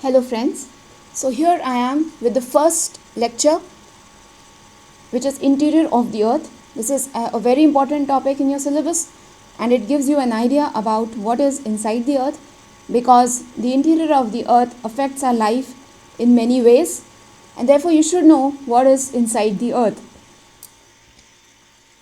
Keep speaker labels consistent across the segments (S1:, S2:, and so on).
S1: Hello friends, so here I am with the first lecture, which is interior of the earth. This is a very important topic in your syllabus, and it gives you an idea about what is inside the earth, because the interior of the earth affects our life in many ways, and therefore you should know what is inside the earth.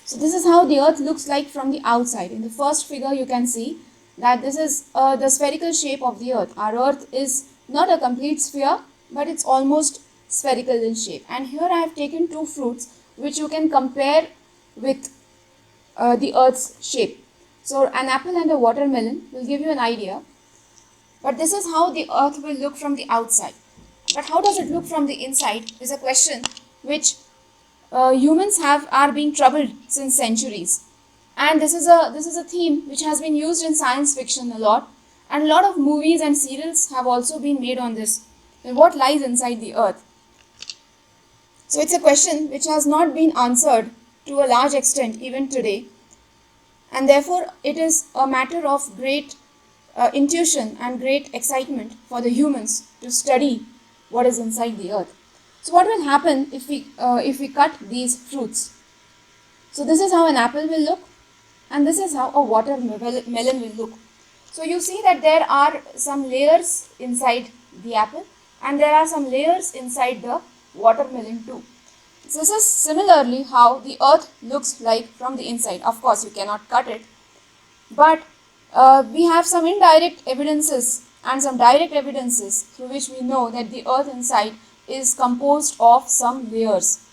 S1: So this is how the earth looks like from the outside. In the first figure you can see that this is the spherical shape of the earth. Our earth is not a complete sphere, but it's almost spherical in shape. And here I have taken two fruits which you can compare with the earth's shape. So an apple and a watermelon will give you an idea. But this is how the earth will look from the outside. But how does it look from the inside is a question which humans are being troubled since centuries. And this is a theme which has been used in science fiction a lot, and a lot of movies and serials have also been made on this. And what lies inside the earth? So it's a question which has not been answered to a large extent even today, and therefore it is a matter of great intuition and great excitement for the humans to study what is inside the earth. So what will happen if we cut these fruits? So this is how an apple will look, and this is how a watermelon will look. So you see that there are some layers inside the apple, and there are some layers inside the watermelon too. So this is similarly how the earth looks like from the inside. Of course, you cannot cut it, but we have some indirect evidences and some direct evidences through which we know that the earth inside is composed of some layers.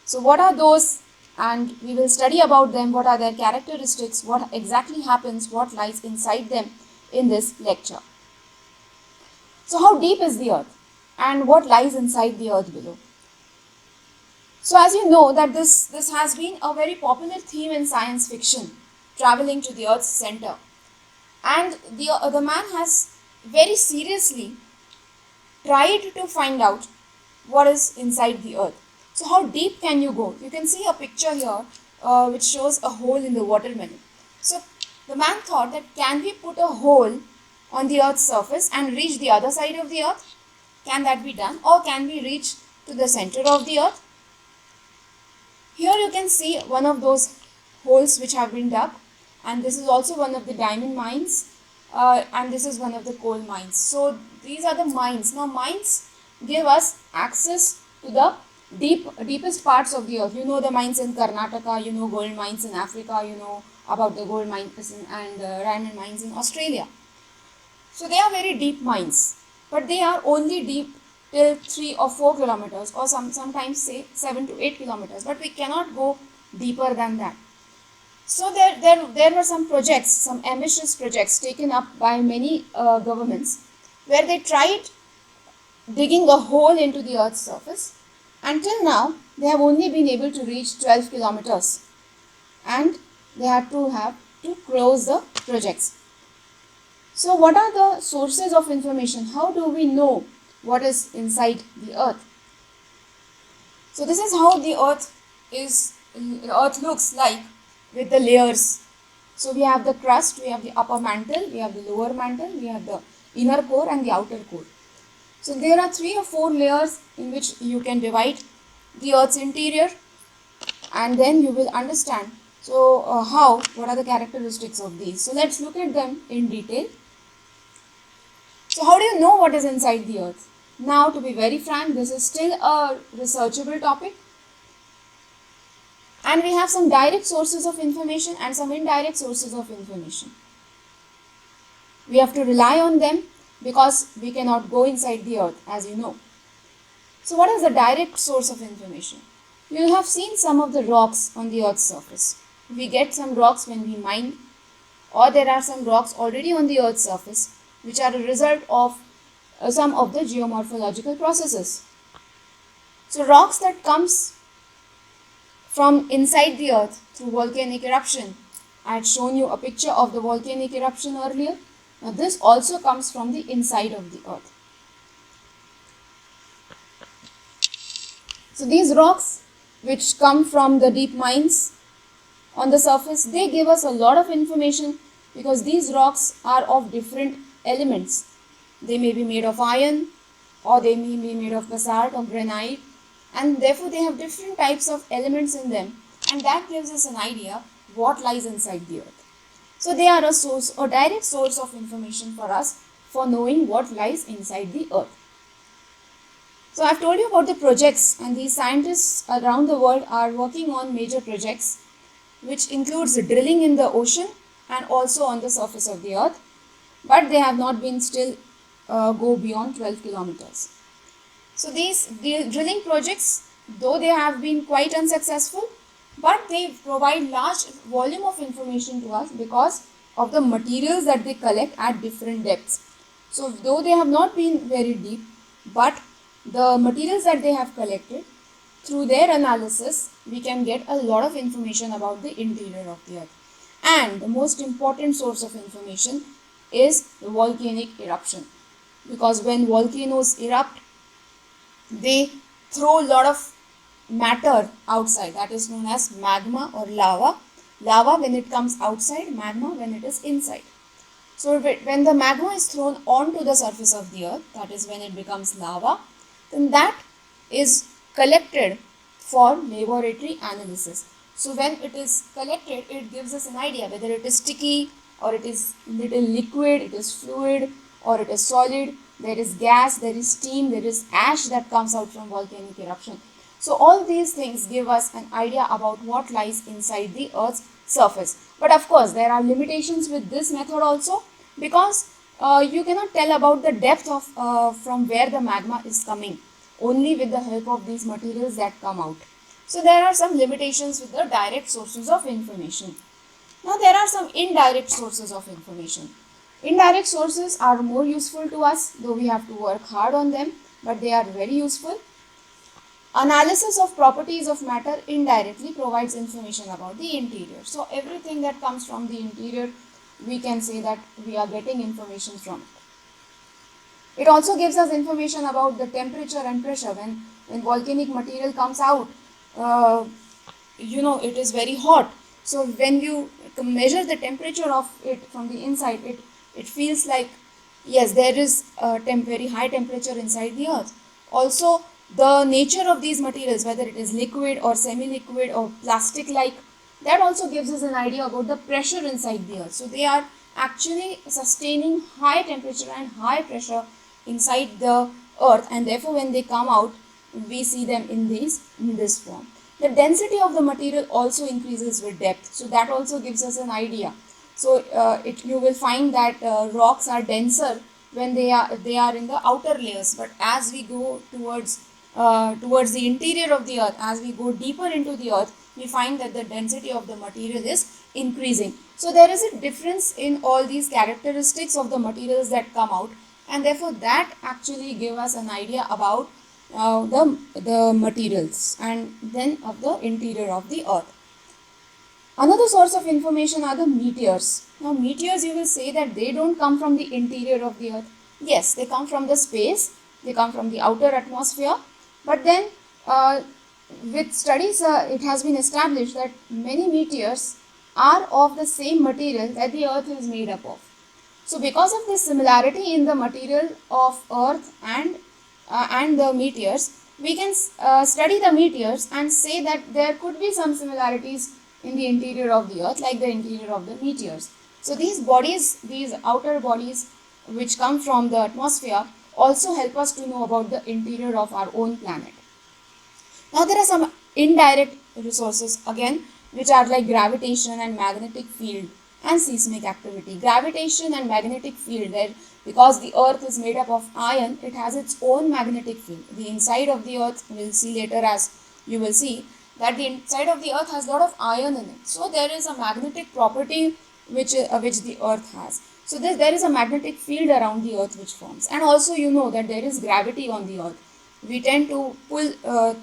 S1: So what are those? And we will study about them, what are their characteristics, what exactly happens, what lies inside them in this lecture. So how deep is the earth and what lies inside the earth below? So as you know that this has been a very popular theme in science fiction, traveling to the earth's center. And the man has very seriously tried to find out what is inside the earth. So how deep can you go? You can see a picture here which shows a hole in the watermelon. So the man thought that can we put a hole on the earth's surface and reach the other side of the earth? Can that be done? Or can we reach to the center of the earth? Here you can see one of those holes which have been dug, and this is also one of the diamond mines, and this is one of the coal mines. So these are the mines. Now mines give us access to the deepest parts of the earth. You know the mines in Karnataka, you know gold mines in Africa, you know about the gold mines and diamond mines in Australia. So they are very deep mines, but they are only deep till 3 or 4 kilometers, or sometimes say 7 to 8 kilometers, but we cannot go deeper than that. So there were some projects, some ambitious projects taken up by many governments, where they tried digging a hole into the earth's surface. Until now, they have only been able to reach 12 kilometers, and they had to close the projects. So what are the sources of information? How do we know what is inside the earth? So this is how the earth looks like with the layers. So we have the crust, we have the upper mantle, we have the lower mantle, we have the inner core and the outer core. So there are 3 or 4 layers in which you can divide the earth's interior, and then you will understand what are the characteristics of these. So let's look at them in detail. So how do you know what is inside the earth? Now, to be very frank, this is still a researchable topic, and we have some direct sources of information and some indirect sources of information. We have to rely on them because we cannot go inside the earth, as you know. So what is the direct source of information? You will have seen some of the rocks on the earth's surface. We get some rocks when we mine, or there are some rocks already on the earth's surface which are a result of some of the geomorphological processes. So rocks that comes from inside the earth through volcanic eruption. I had shown you a picture of the volcanic eruption earlier. Now this also comes from the inside of the earth. So these rocks which come from the deep mines on the surface, they give us a lot of information because these rocks are of different elements. They may be made of iron, or they may be made of basalt or granite, and therefore they have different types of elements in them, and that gives us an idea what lies inside the earth. So they are a source, a direct source of information for us for knowing what lies inside the earth. So I've told you about the projects, and these scientists around the world are working on major projects which includes drilling in the ocean and also on the surface of the earth, but they have not been still go beyond 12 kilometers. So these drilling projects, though they have been quite unsuccessful, but they provide large volume of information to us because of the materials that they collect at different depths. So though they have not been very deep, but the materials that they have collected, through their analysis, we can get a lot of information about the interior of the earth. And the most important source of information is the volcanic eruption. Because when volcanoes erupt, they throw a lot of matter outside, that is known as magma or lava. Lava when it comes outside, magma when it is inside. So when the magma is thrown onto the surface of the earth, that is when it becomes lava, then that is collected for laboratory analysis. So when it is collected, it gives us an idea whether it is sticky or it is little liquid, it is fluid or it is solid, there is gas, there is steam, there is ash that comes out from volcanic eruption. So all these things give us an idea about what lies inside the earth's surface. But of course, there are limitations with this method also, because you cannot tell about the depth of from where the magma is coming, only with the help of these materials that come out. So there are some limitations with the direct sources of information. Now there are some indirect sources of information. Indirect sources are more useful to us, though we have to work hard on them, but they are very useful. Analysis of properties of matter indirectly provides information about the interior. So everything that comes from the interior, we can say that we are getting information from it. It also gives us information about the temperature and pressure. When volcanic material comes out, it is very hot. So when you measure the temperature of it from the inside, it feels like, yes, there is a very high temperature inside the earth. Also, the nature of these materials, whether it is liquid or semi-liquid or plastic-like, that also gives us an idea about the pressure inside the earth. So they are actually sustaining high temperature and high pressure inside the earth, and therefore when they come out, we see them in this form. The density of the material also increases with depth, so that also gives us an idea. So you will find that rocks are denser when they are in the outer layers, but as we go towards the interior of the earth, as we go deeper into the earth, we find that the density of the material is increasing. So there is a difference in all these characteristics of the materials that come out, and therefore that actually give us an idea about the materials and then of the interior of the earth. Another source of information are the meteors. Now meteors, you will say that they don't come from the interior of the earth. Yes, they come from the space, they come from the outer atmosphere, but then with studies it has been established that many meteors are of the same material that the earth is made up of. So because of this similarity in the material of earth and the meteors, we can study the meteors and say that there could be some similarities in the interior of the earth like the interior of the meteors. So these bodies, these outer bodies which come from the atmosphere, also help us to know about the interior of our own planet. Now there are some indirect resources again, which are like gravitation and magnetic field and seismic activity. Gravitation and magnetic field, where because the earth is made up of iron, it has its own magnetic field. The inside of the earth, we'll see later, as you will see, that the inside of the earth has a lot of iron in it. So there is a magnetic property which the earth has. So there is a magnetic field around the earth which forms. And also you know that there is gravity on the earth. We tend to pull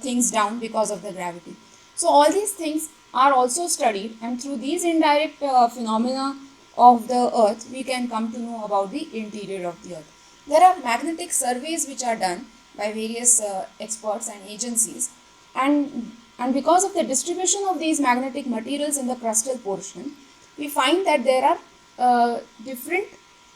S1: things down because of the gravity. So all these things are also studied, and through these indirect phenomena of the earth, we can come to know about the interior of the earth. There are magnetic surveys which are done by various experts and agencies, and because of the distribution of these magnetic materials in the crustal portion, we find that there are different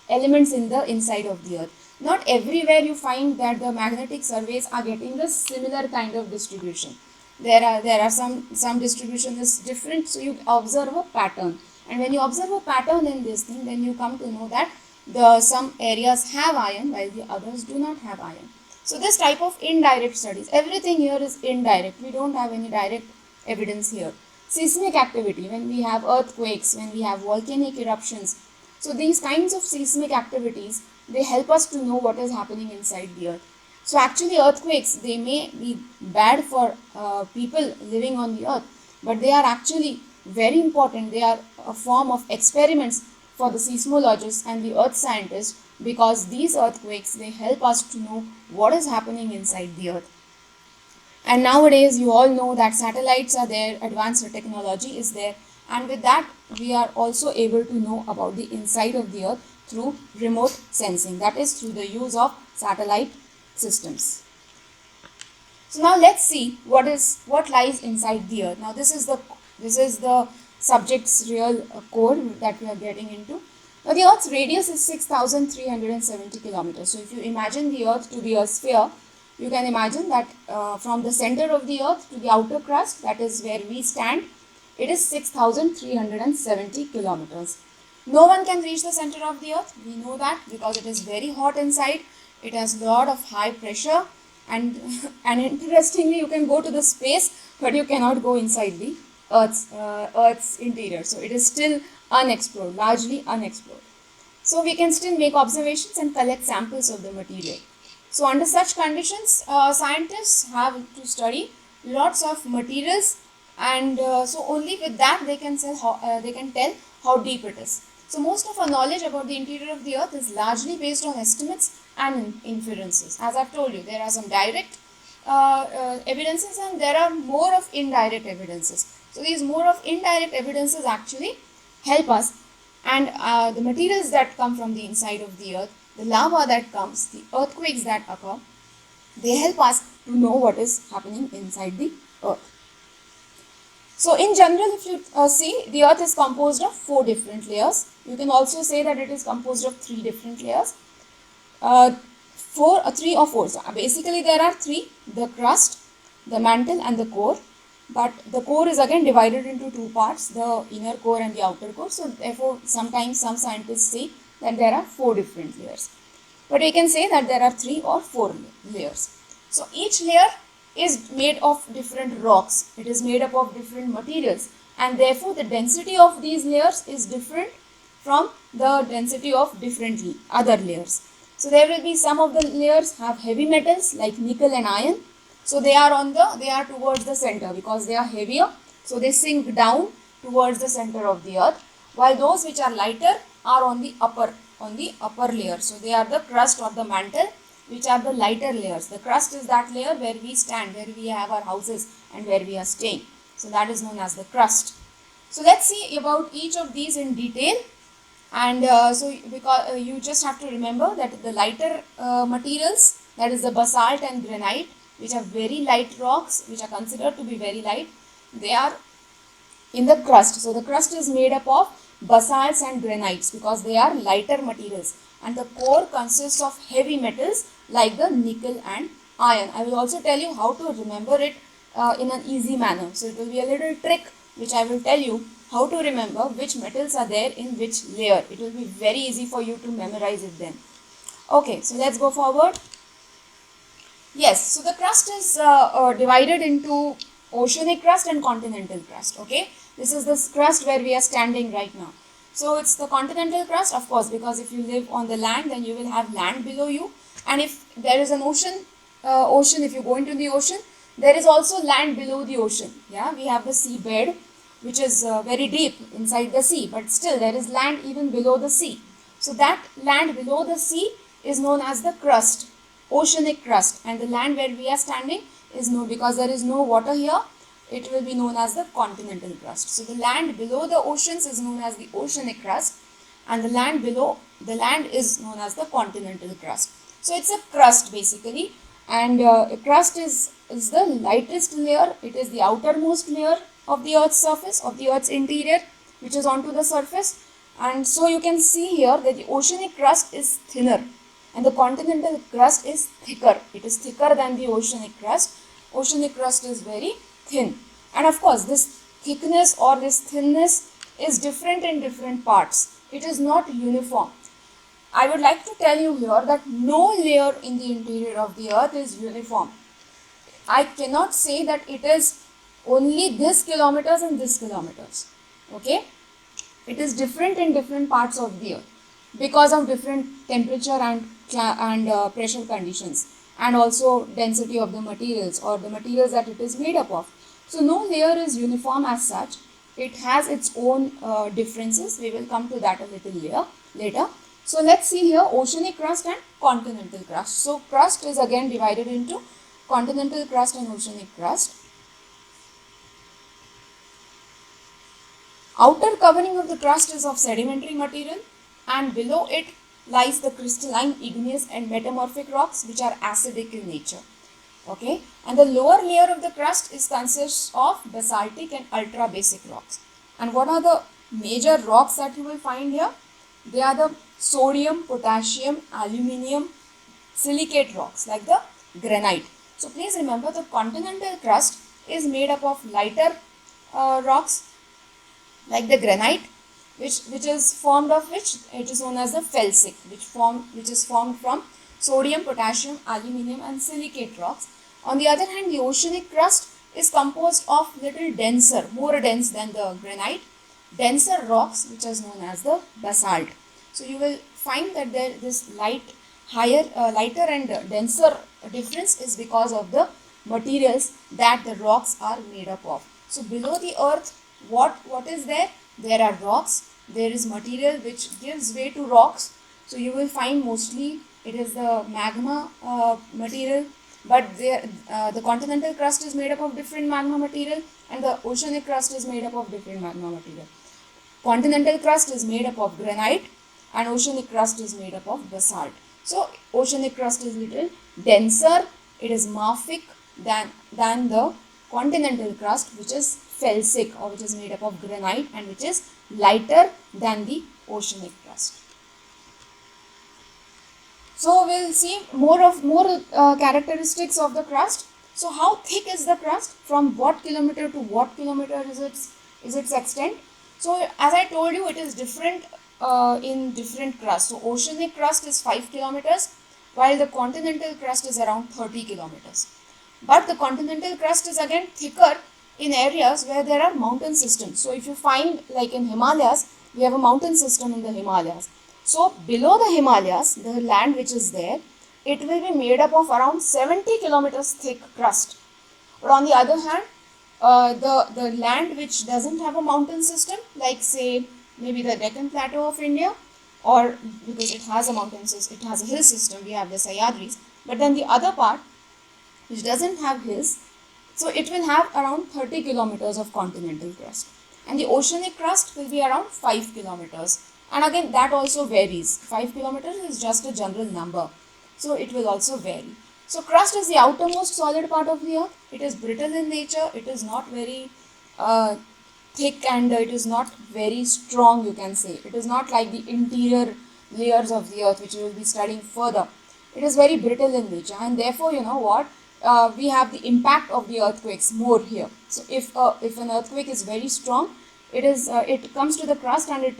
S1: elements in the inside of the earth. not everywhere you find that the magnetic surveys are getting the similar kind of distribution. There are some distribution is different, so you observe a pattern, and when you observe a pattern in this thing, then you come to know that the some areas have iron while the others do not have iron. So this type of indirect studies, everything here is indirect. We don't have any direct evidence here. Seismic activity, when we have earthquakes, when we have volcanic eruptions. So these kinds of seismic activities, they help us to know what is happening inside the earth. So actually earthquakes, they may be bad for people living on the earth, but they are actually very important. They are a form of experiments for the seismologists and the earth scientists, because these earthquakes, they help us to know what is happening inside the earth. And nowadays you all know that satellites are there, advanced technology is there, and with that we are also able to know about the inside of the earth through remote sensing, that is through the use of satellite systems. So now let's see what lies inside the earth. Now this is the subject's real core that we are getting into. Now the earth's radius is 6,370 kilometers. So if you imagine the earth to be a sphere, you can imagine that from the center of the earth to the outer crust, that is where we stand, it is 6,370 kilometers. No one can reach the center of the earth. We know that because it is very hot inside. It has a lot of high pressure, and interestingly, you can go to the space, but you cannot go inside the Earth's interior. So it is still unexplored, largely unexplored. So we can still make observations and collect samples of the material. So under such conditions, scientists have to study lots of materials, and so only with that they can tell how deep it is. So most of our knowledge about the interior of the earth is largely based on estimates and inferences. As I've told you, there are some direct evidences and there are more of indirect evidences. So these more of indirect evidences actually help us, and the materials that come from the inside of the earth, the lava that comes, the earthquakes that occur, they help us to know what is happening inside the earth. So in general, if you see, the earth is composed of 4 different layers. You can also say that it is composed of 3 different layers. 3 or 4. So basically there are 3, the crust, the mantle and the core. But the core is again divided into 2 parts, the inner core and the outer core. So therefore sometimes some scientists say that there are 4 different layers. But we can say that there are 3 or 4 layers. So each layer is made of different rocks. It is made up of different materials, and therefore the density of these layers is different from the density of different other layers. So there will be some of the layers have heavy metals like nickel and iron. So they are towards the center because they are heavier. So they sink down towards the center of the earth, while those which are lighter are on the upper layer. So they are the crust or the mantle, which are the lighter layers. The crust is that layer where we stand, where we have our houses and where we are staying. So that is known as the crust. So let's see about each of these in detail. And because you just have to remember that the lighter materials, that is the basalt and granite, which are very light rocks, which are considered to be very light, they are in the crust. So the crust is made up of basalts and granites because they are lighter materials, and the core consists of heavy metals like the nickel and iron. I will also tell you how to remember it in an easy manner. So it will be a little trick which I will tell you how to remember which metals are there in which layer. It will be very easy for you to memorize it then. Okay, so let's go forward. Yes, so the crust is divided into oceanic crust and continental crust. Okay, this is the crust where we are standing right now. So it's the continental crust, of course, because if you live on the land, then you will have land below you. And if there is an ocean, if you go into the ocean, there is also land below the ocean. Yeah, we have the seabed, which is very deep inside the sea, but still there is land even below the sea. So that land below the sea is known as the crust, oceanic crust, and the land where we are standing is known, because there is no water here, it will be known as the continental crust. So the land below the oceans is known as the oceanic crust, and the land below the land is known as the continental crust. So it's a crust basically, and a crust is the lightest layer. It is the outermost layer of the earth's surface, of the earth's interior, which is onto the surface. And so you can see here that the oceanic crust is thinner. and the continental crust is thicker. It is thicker than the oceanic crust. Oceanic crust is very thin, and of course this thickness or this thinness is different in different parts. It is not uniform. I would like to tell you here that no layer in the interior of the earth is uniform. I cannot say that it is only this kilometers and this kilometers. Okay? It is different in different parts of the earth because of different temperature and pressure conditions, and also density of the materials or the materials that it is made up of. So no layer is uniform as such. It has its own differences. We will come to that a little later. So let's see here oceanic crust and continental crust. So crust is again divided into continental crust and oceanic crust. Outer covering of the crust is of sedimentary material, and below it lies the crystalline, igneous and metamorphic rocks which are acidic in nature. Okay, and the lower layer of the crust consists of basaltic and ultra basic rocks. And what are the major rocks that you will find here? They are the sodium, potassium, aluminium, silicate rocks like the granite. So please remember, the continental crust is made up of lighter rocks like the granite, which is formed of which it is known as the felsic, which is formed from sodium, potassium, aluminium and silicate rocks. On the other hand, the oceanic crust is composed of little denser, more dense than the granite, denser rocks which is known as the basalt. So you will find that this lighter and denser difference is because of the materials that the rocks are made up of. So below the earth, what is there? There are rocks. There is material which gives way to rocks. So you will find mostly it is the magma material, but the continental crust is made up of different magma material, and the oceanic crust is made up of different magma material. Continental crust is made up of granite, and oceanic crust is made up of basalt. So oceanic crust is little denser, it is mafic than the continental crust, which is felsic or which is made up of granite and which is lighter than the oceanic crust. So we'll see more characteristics of the crust. So how thick is the crust? From what kilometer to what kilometer is its extent? So as I told you, it is different in different crusts. So oceanic crust is 5 kilometers, while the continental crust is around 30 kilometers. But the continental crust is again thicker in areas where there are mountain systems. So if you find, like in Himalayas, we have a mountain system in the Himalayas. So below the Himalayas, the land which is there, it will be made up of around 70 kilometers thick crust. But on the other hand, the land which doesn't have a mountain system, like say maybe the Deccan Plateau of India, or because it has a mountain system, it has a hill system, we have the Sahyadris. But then the other part, which doesn't have hills, so it will have around 30 kilometers of continental crust. And the oceanic crust will be around 5 kilometers. And again, that also varies. 5 kilometers is just a general number. So it will also vary. So crust is the outermost solid part of the earth. It is brittle in nature. It is not very thick and it is not very strong, you can say. It is not like the interior layers of the earth, which we will be studying further. It is very brittle in nature, and therefore, you know what, we have the impact of the earthquakes more here. So if an earthquake is very strong, it comes to the crust and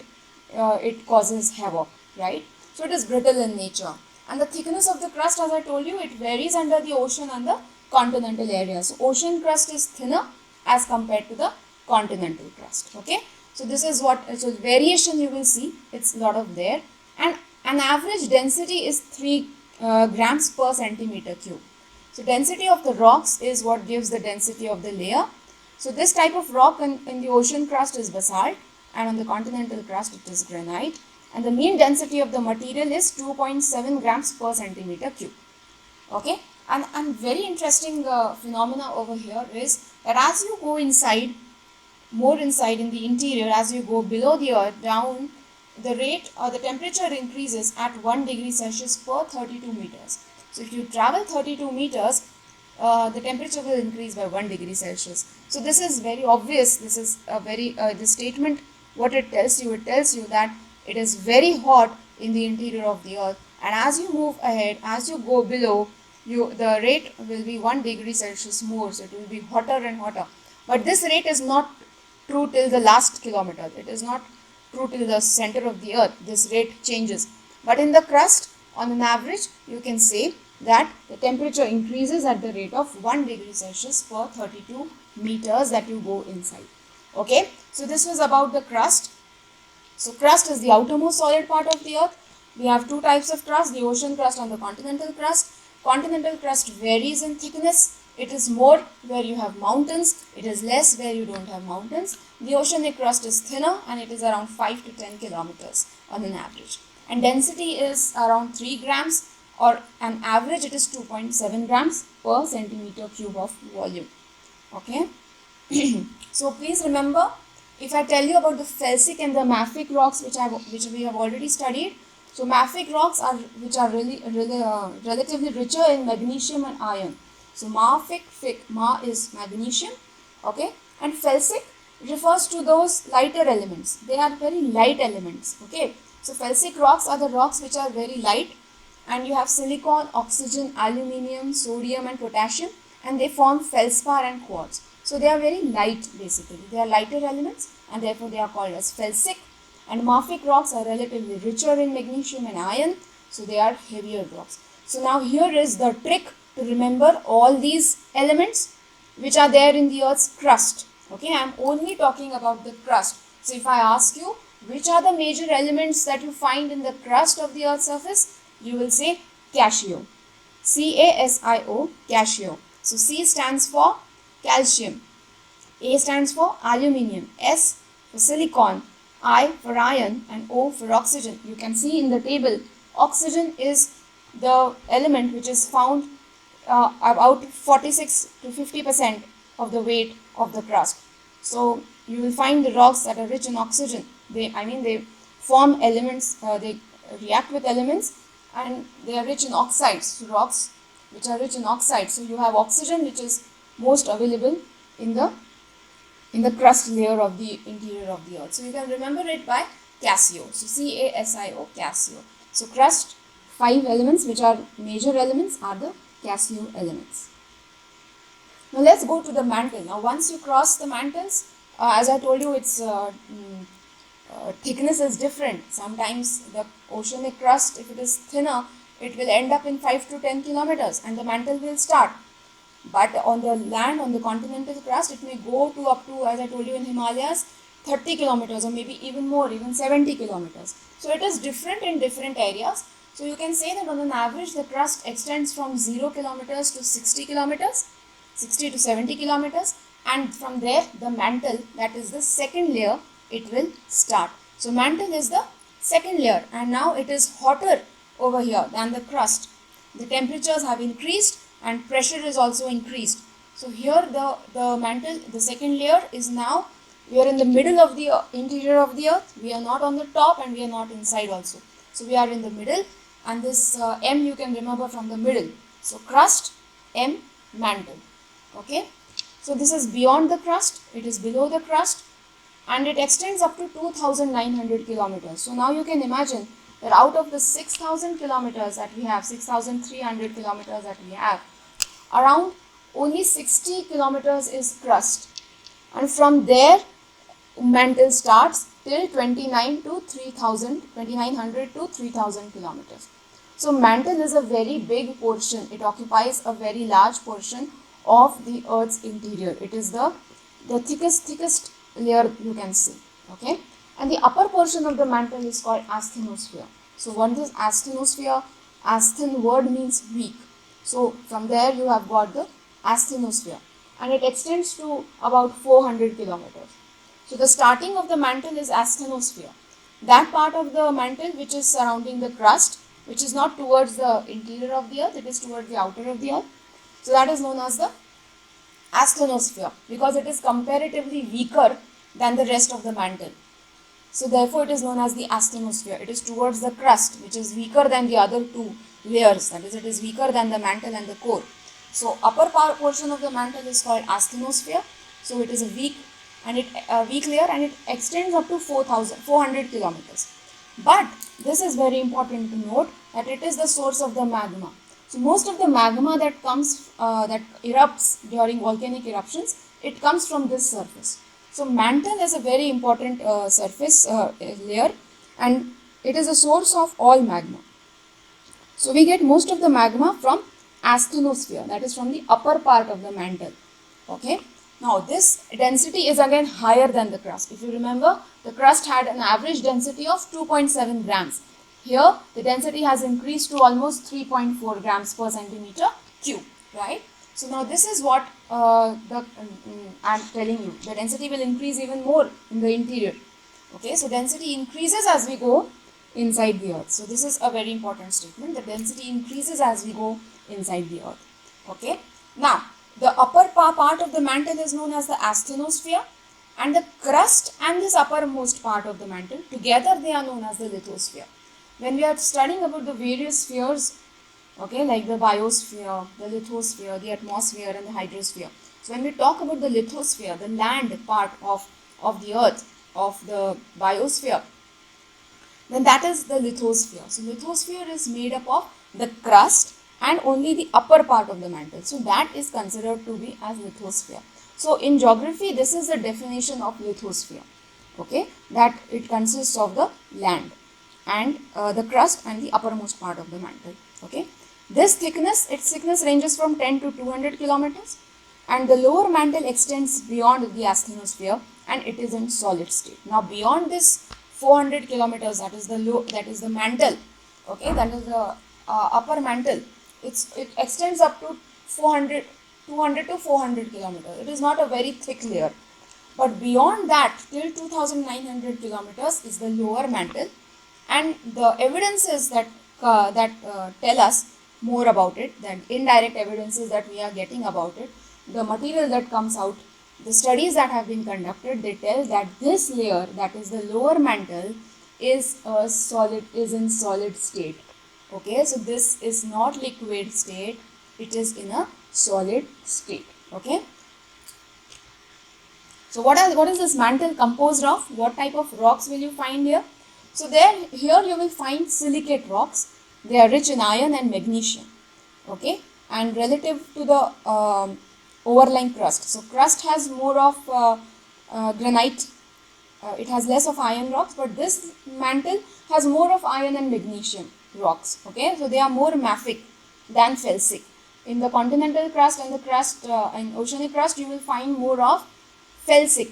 S1: it causes havoc, right? So it is brittle in nature. And the thickness of the crust, as I told you, it varies under the ocean and the continental area. So ocean crust is thinner as compared to the continental crust. Okay, so this is so variation you will see, it's a lot of there. And an average density is 3 grams per centimeter cube. So density of the rocks is what gives the density of the layer. So this type of rock in the ocean crust is basalt, and on the continental crust it is granite. And the mean density of the material is 2.7 grams per centimeter cube. Okay, and very interesting phenomena over here is that as you go inside, more inside in the interior, as you go below the earth down, the rate or the temperature increases at 1 degree Celsius per 32 meters. So if you travel 32 meters, the temperature will increase by 1 degree Celsius. So this is very obvious. This is a very, the statement, what it tells you that it is very hot in the interior of the earth, And as you move ahead, as you go below, the rate will be 1 degree Celsius more, so it will be hotter and hotter. But this rate is not true till the last kilometer. It is not true till the center of the earth. This rate changes. But in the crust, on an average, you can say that the temperature increases at the rate of 1 degree Celsius per 32 meters that you go inside. Okay, so this was about the crust. So crust is the outermost solid part of the earth. We have two types of crust, the ocean crust and the continental crust. Continental crust varies in thickness. It is more where you have mountains. It is less where you don't have mountains. The oceanic crust is thinner and it is around 5 to 10 kilometers on an average. And density is around 3 grams, or an average it is 2.7 grams per centimeter cube of volume. Okay. So please remember, if I tell you about the felsic and the mafic rocks which we have already studied, so mafic rocks are relatively richer in magnesium and iron. So mafic, ma is magnesium, okay, and felsic refers to those lighter elements. They are very light elements, okay. So felsic rocks are the rocks which are very light, and you have silicon, oxygen, aluminium, sodium and potassium, and they form feldspar and quartz. So they are very light basically. They are lighter elements and therefore they are called as felsic. And mafic rocks are relatively richer in magnesium and iron, so they are heavier rocks. So now here is the trick to remember all these elements which are there in the earth's crust. Okay, I am only talking about the crust. So if I ask you which are the major elements that you find in the crust of the earth's surface, you will say casio. C-A-S-I-O, casio. So C stands for calcium, A stands for aluminium, S for silicon, I for iron and O for oxygen. You can see in the table, oxygen is the element which is found about 46 to 50% of the weight of the crust. So you will find the rocks that are rich in oxygen. They form elements, they react with elements, and they are rich in oxides. So rocks which are rich in oxides. So you have oxygen which is most available in the crust layer of the interior of the earth. So you can remember it by casio. So C-A-S-I-O, casio. So crust, 5 elements which are major elements are the casio elements. Now let's go to the mantle. Now once you cross the mantles, as I told you, its thickness is different. Sometimes the oceanic crust, if it is thinner, it will end up in 5 to 10 kilometers and the mantle will start. But on the land, on the continental crust, it may go to up to, as I told you, in Himalayas, 30 kilometers or maybe even more, even 70 kilometers. So it is different in different areas. So you can say that on an average, the crust extends from 0 kilometers to 60 kilometers, 60 to 70 kilometers. And from there, the mantle, that is the second layer, it will start. So mantle is the second layer, and now it is hotter over here than the crust. The temperatures have increased and pressure is also increased. So here the mantle, the second layer is now, we are in the middle of the interior of the earth. We are not on the top and we are not inside also. So we are in the middle, and this M you can remember from the middle. So crust, M, mantle. Okay. So this is beyond the crust, it is below the crust, and it extends up to 2,900 kilometers. So now you can imagine that out of the 6,000 kilometers that we have, 6,300 kilometers that we have, around only 60 kilometers is crust, and from there mantle starts till 2900 to 3,000 kilometers. So mantle is a very big portion. It occupies a very large portion of the earth's interior. It is the thickest layer you can see. Okay, and the upper portion of the mantle is called asthenosphere. So what is asthenosphere? Asthen word means weak. So from there you have got the asthenosphere, and it extends to about 400 kilometers. So the starting of the mantle is asthenosphere. That part of the mantle which is surrounding the crust, which is not towards the interior of the earth, it is towards the outer of the earth. So that is known as the asthenosphere, because it is comparatively weaker than the rest of the mantle. So therefore it is known as the asthenosphere. It is towards the crust, which is weaker than the other two layers. That is, it is weaker than the mantle and the core. So upper portion of the mantle is called asthenosphere. So it is a weak layer, and it extends up to 400 kilometers. But this is very important to note that it is the source of the magma. So most of the magma that that erupts during volcanic eruptions, it comes from this surface. So mantle is a very important surface layer, and it is a source of all magma. So we get most of the magma from asthenosphere, that is from the upper part of the mantle. Okay. Now this density is again higher than the crust. If you remember, the crust had an average density of 2.7 grams. Here the density has increased to almost 3.4 grams per centimeter cube, right? So now this is what I'm telling you. The density will increase even more in the interior. Okay, so density increases as we go inside the earth. So this is a very important statement. The density increases as we go inside the earth. Okay. Now, the upper part of the mantle is known as the asthenosphere, and the crust and this uppermost part of the mantle together they are known as the lithosphere. When we are studying about the various spheres, okay, like the biosphere, the lithosphere, the atmosphere and the hydrosphere. So when we talk about the lithosphere, the land part of the earth, of the biosphere, then that is the lithosphere. So lithosphere is made up of the crust and only the upper part of the mantle. So that is considered to be as lithosphere. So in geography, this is the definition of lithosphere. Okay, that it consists of the land and the crust and the uppermost part of the mantle. Okay, this thickness, its thickness ranges from 10 to 200 kilometers, and the lower mantle extends beyond the asthenosphere and it is in solid state. Now beyond this 400 kilometers, that is the mantle, okay, that is the upper mantle, it extends up to 200 to 400 kilometers. It is not a very thick layer. But beyond that, till 2900 kilometers is the lower mantle, and the evidences that tell us more about it, that indirect evidences that we are getting about it, the material that comes out, the studies that have been conducted, they tell that this layer, that is the lower mantle, is in solid state. Okay, so this is not liquid state, it is in a solid state. Okay. So what is this mantle composed of? What type of rocks will you find here? So here you will find silicate rocks. They are rich in iron and magnesium. Okay, and relative to the overlying crust. So crust has more of granite. It has less of iron rocks, but this mantle has more of iron and magnesium rocks. Okay, so they are more mafic than felsic. In the continental crust and the crust in oceanic crust, you will find more of felsic,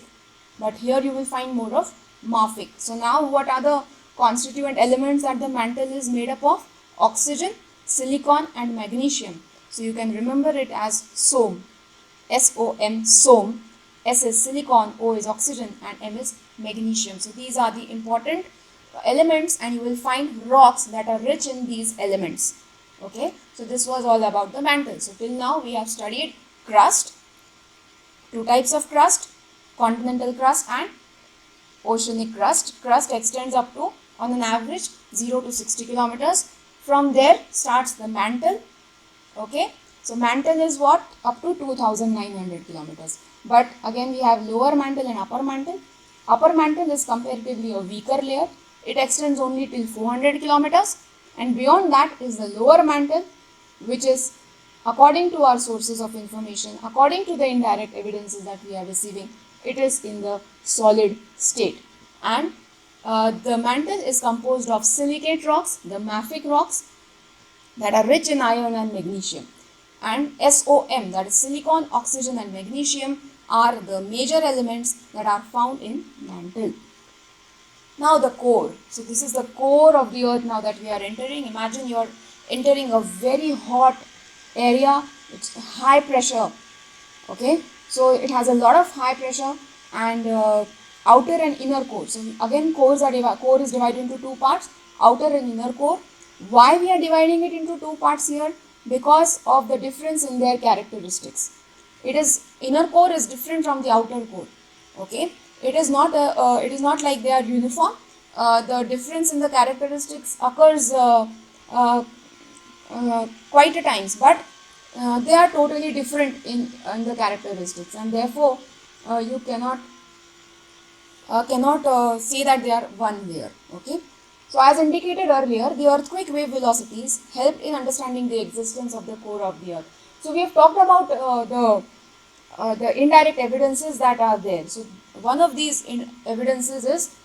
S1: but here you will find more of mafic. So now what are the constituent elements that the mantle is made up of? Oxygen, silicon and magnesium. So you can remember it as SOM, S-O-M, SOM. S is silicon, O is oxygen and M is magnesium. So these are the important elements, and you will find rocks that are rich in these elements. Okay, so this was all about the mantle. So till now we have studied crust, two types of crust, continental crust and oceanic crust. Crust extends up to, on an average, 0 to 60 kilometers. From there starts the mantle. Okay, so mantle is what? Up to 2900 kilometers. But again we have lower mantle and upper mantle. Upper mantle is comparatively a weaker layer. It extends only till 400 kilometers, and beyond that is the lower mantle, which is, according to our sources of information, according to the indirect evidences that we are receiving, it is in the solid state. And the mantle is composed of silicate rocks, the mafic rocks that are rich in iron and magnesium. And SOM, that is silicon, oxygen and magnesium, are the major elements that are found in mantle. Now the core. So this is the core of the earth now that we are entering. Imagine you are entering a very hot area. It's high pressure. Okay, so it has a lot of high pressure and outer and inner core. So again, core is divided into two parts, outer and inner core. Why we are dividing it into two parts here? Because of the difference in their characteristics. Inner core is different from the outer core. Okay, it is not like they are uniform. The difference in the characteristics occurs quite a times, but they are totally different in the characteristics, and therefore you cannot say that they are one layer. Okay, So as indicated earlier, the earthquake wave velocities helped in understanding the existence of the core of the earth. So we have talked about the indirect evidences that are there. So one of these evidences is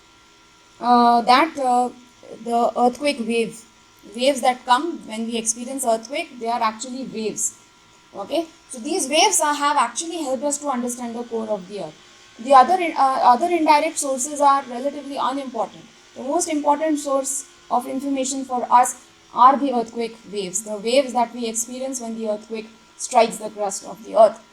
S1: that the earthquake waves that come when we experience earthquake, they are actually waves. Okay, so these waves have actually helped us to understand the core of the earth. The other indirect sources are relatively unimportant. The most important source of information for us are the earthquake waves, the waves that we experience when the earthquake strikes the crust of the earth.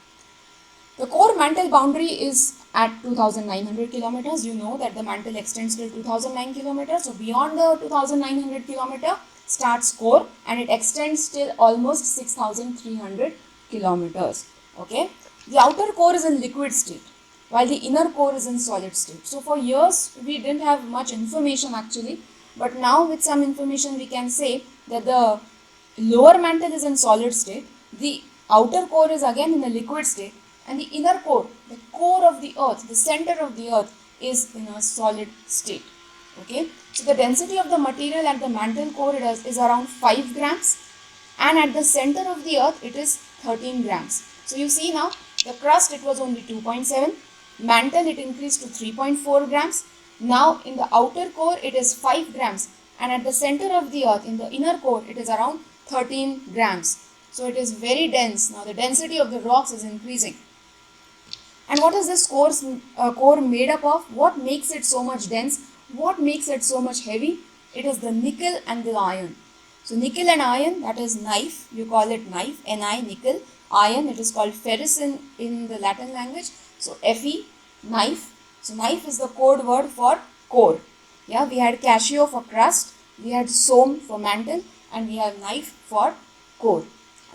S1: The core mantle boundary is at 2900 kilometers. You know that the mantle extends till 2009 kilometers. So beyond the 2900 kilometer starts core, and it extends till almost 6300 kilometers. Okay. The outer core is in liquid state, while the inner core is in solid state. So for years we didn't have much information actually, but now with some information we can say that the lower mantle is in solid state, the outer core is again in a liquid state, and the inner core, the core of the earth, the center of the earth, is in a solid state. Okay, so the density of the material at the mantle core is around 5 grams, and at the center of the earth it is 13 grams. So you see now, the crust it was only 2.7, mantle it increased to 3.4 grams. Now in the outer core it is 5 grams, and at the center of the earth, in the inner core, it is around 13 grams. So it is very dense. Now the density of the rocks is increasing. And what is this core made up of? What makes it so much dense? What makes it so much heavy? It is the nickel and the iron. So nickel and iron, that is knife, you call it knife, Ni, nickel. Iron, it is called ferrous in the Latin language. So Fe, knife. So knife is the code word for core. Yeah, we had Casio for crust, we had Som for mantle, and we have knife for core.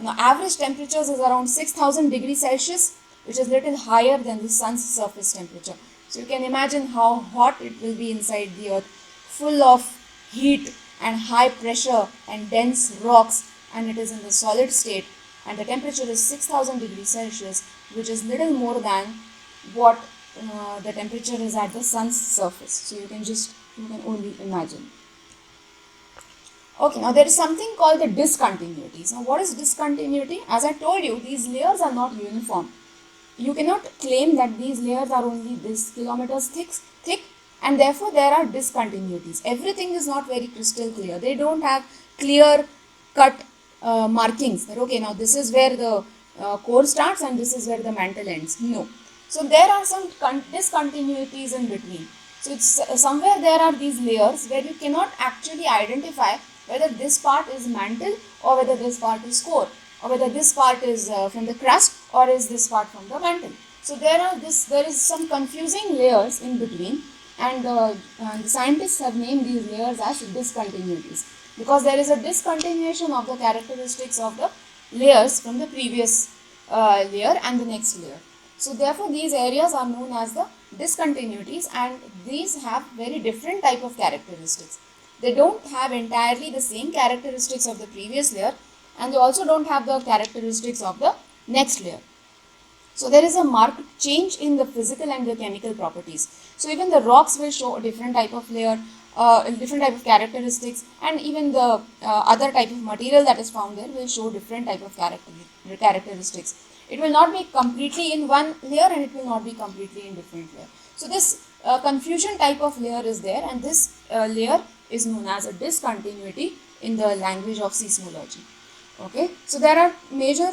S1: Now average temperatures is around 6000 degrees Celsius, which is little higher than the sun's surface temperature. So you can imagine how hot it will be inside the earth, full of heat and high pressure and dense rocks, and it is in the solid state, and the temperature is 6000 degrees Celsius, which is little more than what the temperature is at the sun's surface. So you can only imagine. Okay, now there is something called the discontinuities. Now what is discontinuity? As I told you, these layers are not uniform. You cannot claim that these layers are only this kilometers thick, and therefore there are discontinuities. Everything is not very crystal clear. They don't have clear cut markings that okay, now this is where the core starts and this is where the mantle ends. No. So there are some discontinuities in between. So it's somewhere there are these layers where you cannot actually identify whether this part is mantle or whether this part is core, or whether this part is from the crust or is this part from the mantle. So there is some confusing layers in between, and the scientists have named these layers as discontinuities, because there is a discontinuation of the characteristics of the layers from the previous layer and the next layer. So therefore these areas are known as the discontinuities, and these have very different type of characteristics. They don't have entirely the same characteristics of the previous layer, and they also don't have the characteristics of the next layer. So there is a marked change in the physical and the chemical properties. So even the rocks will show a different type of layer, different type of characteristics, and even the other type of material that is found there will show different type of characteristics. It will not be completely in one layer, and it will not be completely in different layer. So this confusion type of layer is there, and this layer is known as a discontinuity in the language of seismology. Okay, so there are major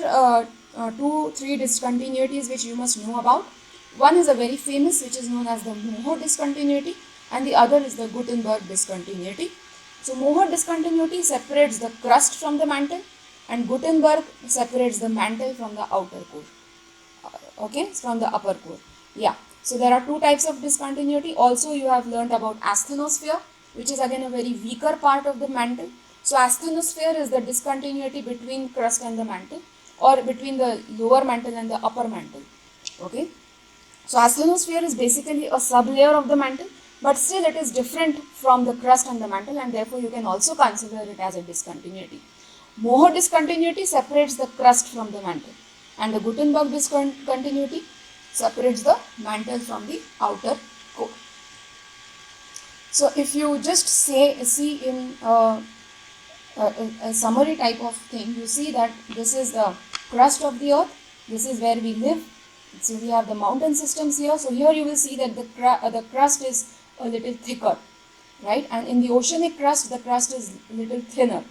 S1: 2-3 discontinuities which you must know about. One is a very famous, which is known as the Moho discontinuity, and the other is the Gutenberg discontinuity. So Moho discontinuity separates the crust from the mantle, and Gutenberg separates the mantle from the outer core. Okay, from the upper core. Yeah. So there are two types of discontinuity. Also you have learnt about asthenosphere, which is again a very weaker part of the mantle. So asthenosphere is the discontinuity between crust and the mantle, or between the lower mantle and the upper mantle. Okay. So asthenosphere is basically a sublayer of the mantle, but still it is different from the crust and the mantle, and therefore you can also consider it as a discontinuity. Moho discontinuity separates the crust from the mantle, and the Gutenberg discontinuity separates the mantle from the outer core. So if you just see in a summary type of thing, you see that this is the crust of the earth, this is where we live. So we have the mountain systems here. So here you will see that the crust is a little thicker, right? And in the oceanic crust, the crust is a little thinner.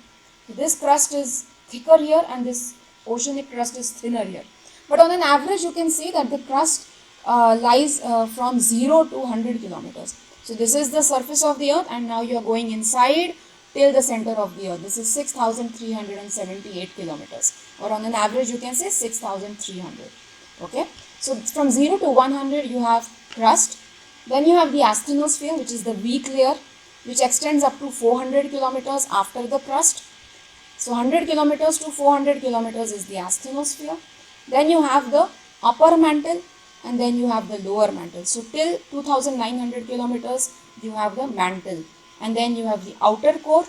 S1: So this crust is thicker here and this oceanic crust is thinner here. But on an average, you can see that the crust lies from 0 to 100 kilometers. So this is the surface of the earth, and now you are going inside till the center of the earth. This is 6,378 kilometers, or on an average you can say 6,300. Okay, so from 0 to 100 you have crust. Then you have the asthenosphere, which is the weak layer, which extends up to 400 kilometers after the crust. So 100 kilometers to 400 kilometers is the asthenosphere. Then you have the upper mantle, and then you have the lower mantle. So till 2,900 kilometers you have the mantle, and then you have the outer core,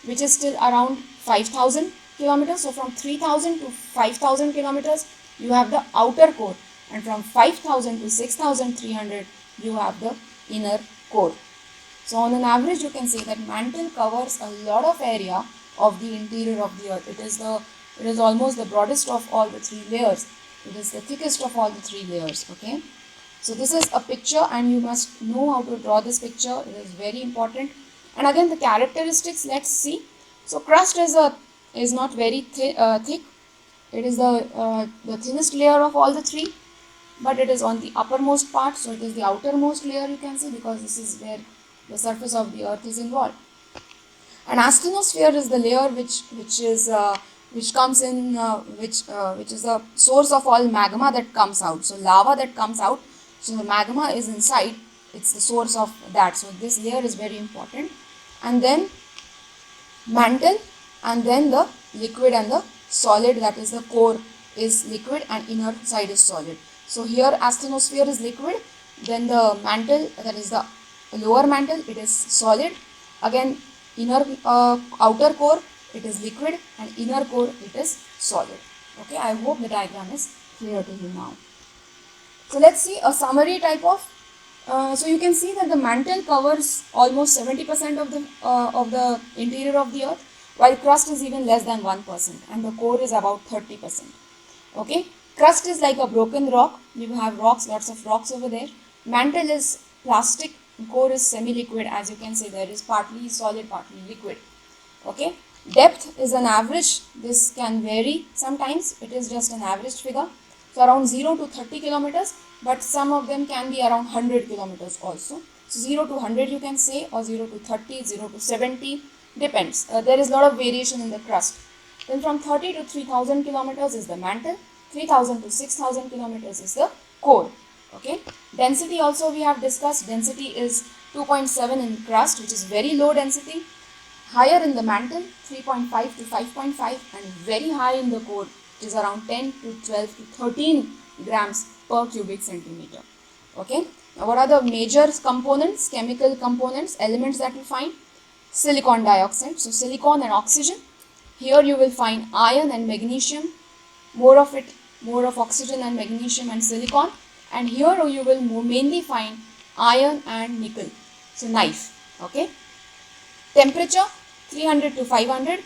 S1: which is still around 5,000 kilometers. So from 3,000 to 5,000 kilometers you have the outer core, and from 5,000 to 6,300 you have the inner core. So on an average you can say that mantle covers a lot of area of the interior of the earth. It is almost the broadest of all the three layers. It is the thickest of all the three layers. Okay, so this is a picture, and you must know how to draw this picture. It is very important. And again, the characteristics, let's see. So crust is not very thick. It is the thinnest layer of all the three, but it is on the uppermost part. So it is the outermost layer, you can see, because this is where the surface of the earth is involved. And asthenosphere is the layer which comes in, which is the source of all magma that comes out. So lava that comes out. So the magma is inside. It's the source of that. So this layer is very important. And then mantle, and then the liquid and the solid, that is the core is liquid and inner side is solid. So here asthenosphere is liquid, then the mantle, that is the lower mantle, it is solid. Again inner outer core, it is liquid, and inner core, it is solid. Okay, I hope the diagram is clear to you now. So let's see a summary type of. So you can see that the mantle covers almost 70% of the interior of the earth, while crust is even less than 1%, and the core is about 30%. Okay, crust is like a broken rock. You have rocks, lots of rocks over there. Mantle is plastic. Core is semi-liquid. As you can see, there is partly solid, partly liquid. Okay, depth is an average. This can vary sometimes. It is just an average figure. So around 0 to 30 kilometers, but some of them can be around 100 kilometers also. So 0 to 100 you can say, or 0 to 30, 0 to 70, depends. There is a lot of variation in the crust. Then from 30 to 3,000 kilometers is the mantle, 3,000 to 6,000 kilometers is the core. Okay, density also we have discussed. Density is 2.7 in crust, which is very low density. Higher in the mantle, 3.5 to 5.5, and very high in the core, which is around 10 to 12 to 13 grams per cubic centimeter. Okay, now what are the major components, chemical components, elements that you find? Silicon dioxide, so silicon and oxygen. Here you will find iron and magnesium, more of oxygen and magnesium and silicon. And here you will mainly find iron and nickel, so knife. Okay, temperature 300 to 500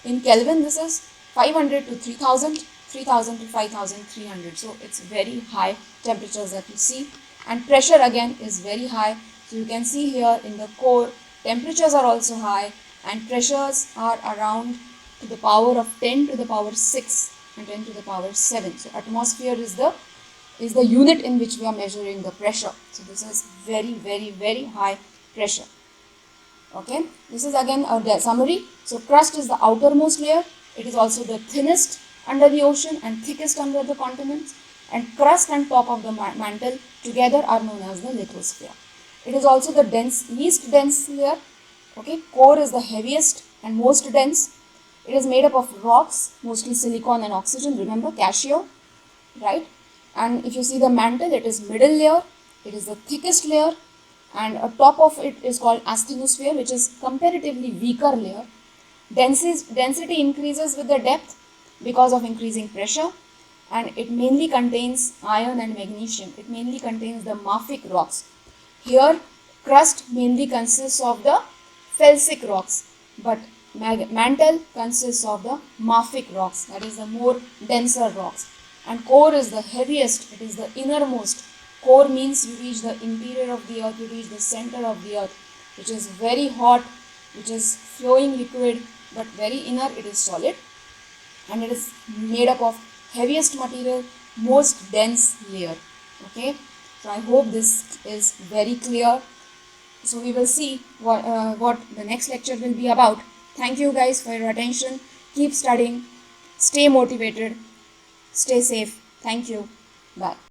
S1: in Kelvin. This is 500 to 3000, 3000 to 5300. So it's very high temperatures that you see. And pressure again is very high. So you can see here in the core, temperatures are also high, and pressures are around to the power of 10 to the power 6 and 10 to the power 7. So atmosphere is the unit in which we are measuring the pressure. So this is very, very, very high pressure. Okay, this is again a summary. So crust is the outermost layer. It is also the thinnest under the ocean and thickest under the continents. And crust and top of the mantle together are known as the lithosphere. It is also the least dense layer. Okay, core is the heaviest and most dense. It is made up of rocks, mostly silicon and oxygen. Remember, Casio, right? And if you see the mantle, it is middle layer. It is the thickest layer, and a top of it is called asthenosphere, which is comparatively weaker layer. Density increases with the depth because of increasing pressure, and it mainly contains iron and magnesium. It mainly contains the mafic rocks. Here Crust mainly consists of the felsic rocks, but mantle consists of the mafic rocks, that is the more denser rocks. And core is the heaviest, it is the innermost. Core means you reach the interior of the earth, you reach the center of the earth, which is very hot, which is flowing liquid, but very inner it is solid, and it is made up of heaviest material, most dense layer. Okay, so I hope this is very clear. So we will see what the next lecture will be about. Thank you guys for your attention. Keep studying, stay motivated, stay safe. Thank you. Bye.